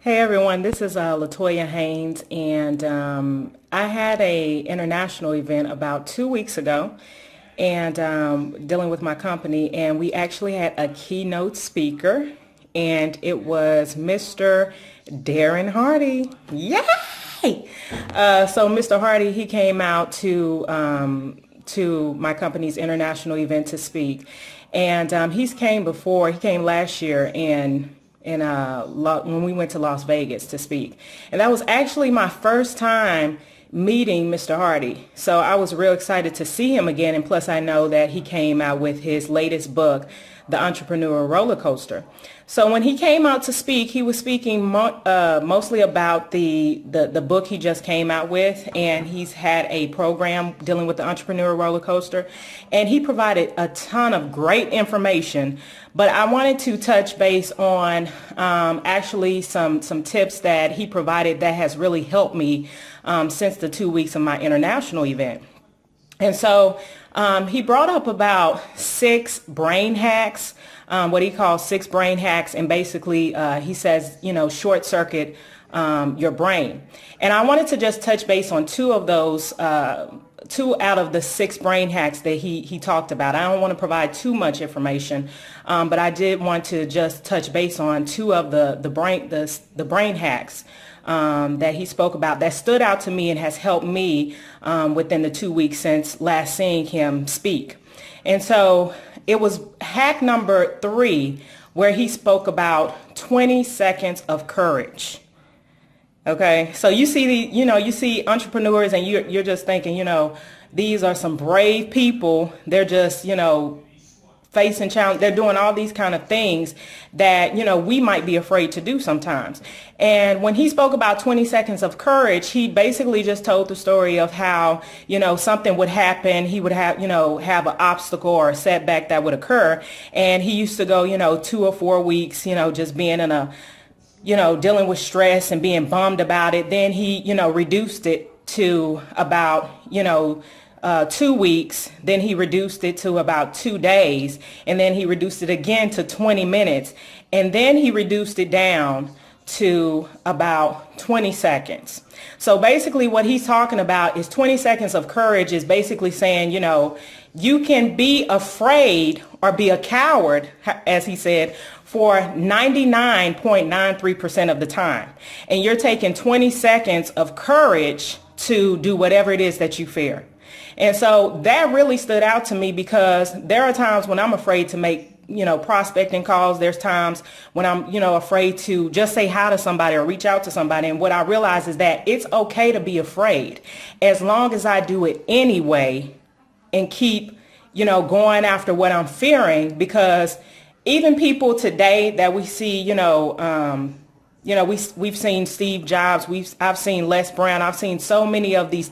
Hey everyone, this is Latoya Haynes, and I had a international event about 2 weeks ago, and dealing with my company, and we actually had a keynote speaker, and it was Mr. Darren Hardy. Yay! So Mr. Hardy, he came out to my company's international event to speak, and he's came before. He came last year, when we went to Las Vegas to speak. And that was actually my first time meeting Mr. Hardy. So I was real excited to see him again. And plus I know that he came out with his latest book, The Entrepreneur Roller Coaster. So when he came out to speak, he was speaking mostly about the book he just came out with, and he's had a program dealing with the entrepreneur roller coaster, and he provided a ton of great information. But I wanted to touch base on actually some tips that he provided that has really helped me since the 2 weeks of my international event. And so he brought up about 6 brain hacks, what he calls 6 brain hacks. And basically, he says, short circuit your brain. And I wanted to just touch base on 2 of those, 2 out of the 6 brain hacks that he talked about. I don't want to provide too much information, but I did want to just touch base on 2 of the brain hacks that he spoke about that stood out to me and has helped me within the 2 weeks since last seeing him speak. And so it was hack number 3, where he spoke about 20 seconds of courage. Okay, so you see entrepreneurs, and you're just thinking, these are some brave people. They're just, facing challenge. They're doing all these kind of things that, we might be afraid to do sometimes. And when he spoke about 20 seconds of courage, he basically just told the story of how, something would happen. He would have an obstacle or a setback that would occur. And he used to go, 2 or 4 weeks, just being in a, dealing with stress and being bummed about it. Then he, reduced it to about, 2 weeks. Then he reduced it to about 2 days. And then he reduced it again to 20 minutes. And then he reduced it down to about 20 seconds. So basically what he's talking about is 20 seconds of courage is basically saying, you can be afraid or be a coward, as he said, for 99.93% of the time. And you're taking 20 seconds of courage to do whatever it is that you fear. And so that really stood out to me, because there are times when I'm afraid to make, prospecting calls. There's times when I'm, afraid to just say hi to somebody or reach out to somebody. And what I realize is that it's okay to be afraid as long as I do it anyway and keep, going after what I'm fearing. Because even people today that we see, we've seen Steve Jobs, I've seen Les Brown, I've seen so many of these,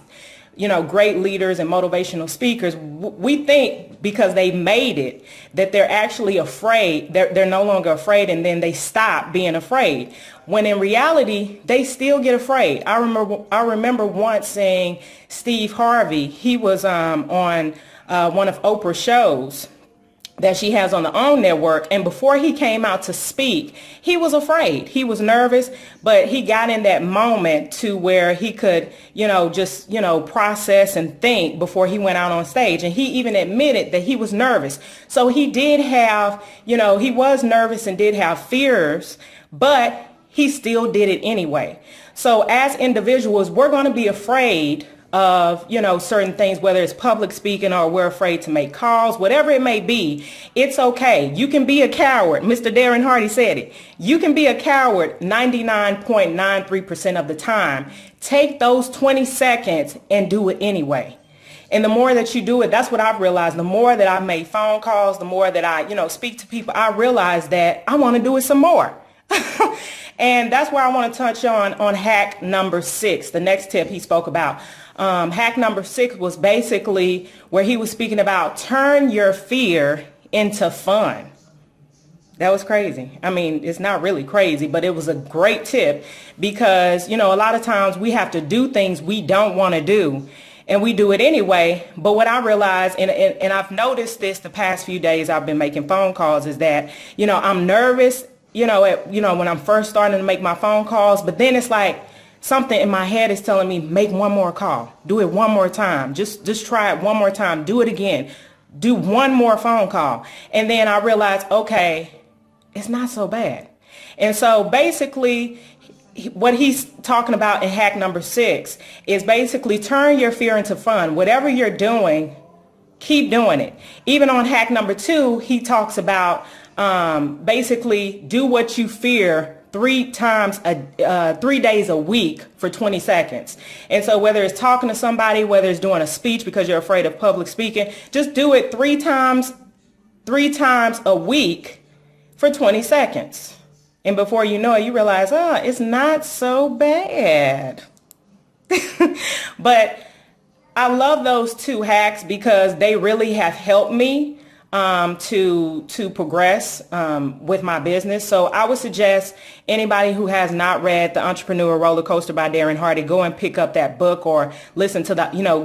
great leaders and motivational speakers. We think because they made it that they're actually afraid. They're no longer afraid, and then they stop being afraid. When in reality, they still get afraid. I remember once seeing Steve Harvey. He was on one of Oprah's shows that she has on the OWN network. And before he came out to speak, he was afraid. He was nervous, but he got in that moment to where he could, just, process and think before he went out on stage. And he even admitted that he was nervous. So he did have, he was nervous and did have fears, but he still did it anyway. So as individuals, we're going to be afraid of, certain things, whether it's public speaking or we're afraid to make calls, whatever it may be. It's okay. You can be a coward. Mr. Darren Hardy said it. You can be a coward 99.93% of the time. Take those 20 seconds and do it anyway. And the more that you do it, that's what I've realized. The more that I make phone calls, the more that I, speak to people, I realize that I want to do it some more. And that's where I want to touch on hack number 6, the next tip he spoke about. Hack number 6 was basically where he was speaking about turn your fear into fun. That was crazy. I mean, it's not really crazy, but it was a great tip, because, a lot of times we have to do things we don't want to do, and we do it anyway. But what I realized, and I've noticed this the past few days I've been making phone calls, is that, I'm nervous when I'm first starting to make my phone calls, but then it's like something in my head is telling me, make one more call, do it one more time, just try it one more time, do it again, do one more phone call. And then I realized, okay, it's not so bad. And so basically what he's talking about in hack number 6 is basically turn your fear into fun. Whatever you're doing, keep doing it. Even on hack number 2, he talks about basically do what you fear 3 days a week for 20 seconds. And so whether it's talking to somebody, whether it's doing a speech because you're afraid of public speaking, just do it 3 times a week for 20 seconds. And before you know it, you realize, it's not so bad. But I love those 2 hacks because they really have helped me to progress with my business. So I would suggest anybody who has not read The Entrepreneur Roller Coaster by Darren Hardy, go and pick up that book or listen to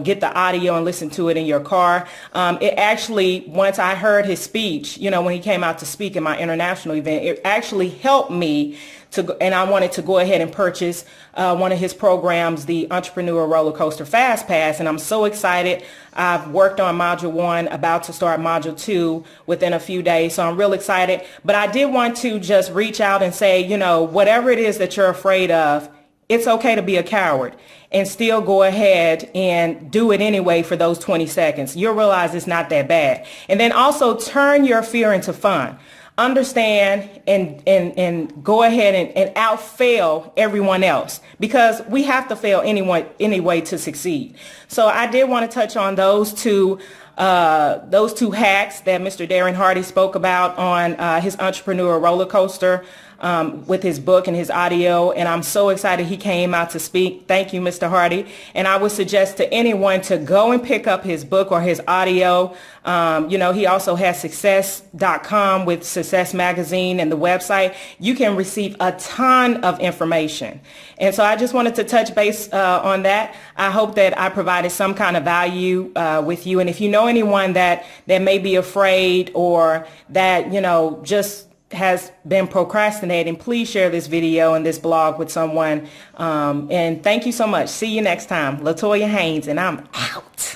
get the audio and listen to it in your car. It actually, once I heard his speech, when he came out to speak in my international event, it actually helped me and I wanted to go ahead and purchase one of his programs, the Entrepreneur Roller Coaster Fast Pass, and I'm so excited. I've worked on module 1, about to start module 2 within a few days, so I'm real excited. But I did want to just reach out and say, whatever it is that you're afraid of, it's okay to be a coward and still go ahead and do it anyway for those 20 seconds. You'll realize it's not that bad. And then also turn your fear into fun. Understand and go ahead and out-fail everyone else, because we have to fail anyway to succeed. So I did want to touch on those two hacks that Mr. Darren Hardy spoke about on his Entrepreneur Roller Coaster with his book and his audio, and I'm so excited he came out to speak. Thank you, Mr. Hardy. And I would suggest to anyone to go and pick up his book or his audio. He also has success.com with Success Magazine and the website. You can receive a ton of information. And so I just wanted to touch base on that. I hope that I provided some kind of value with you. And if you know anyone that may be afraid or that, just has been procrastinating, please share this video and this blog with someone. And thank you so much. See you next time. LaToya Haynes, and I'm out.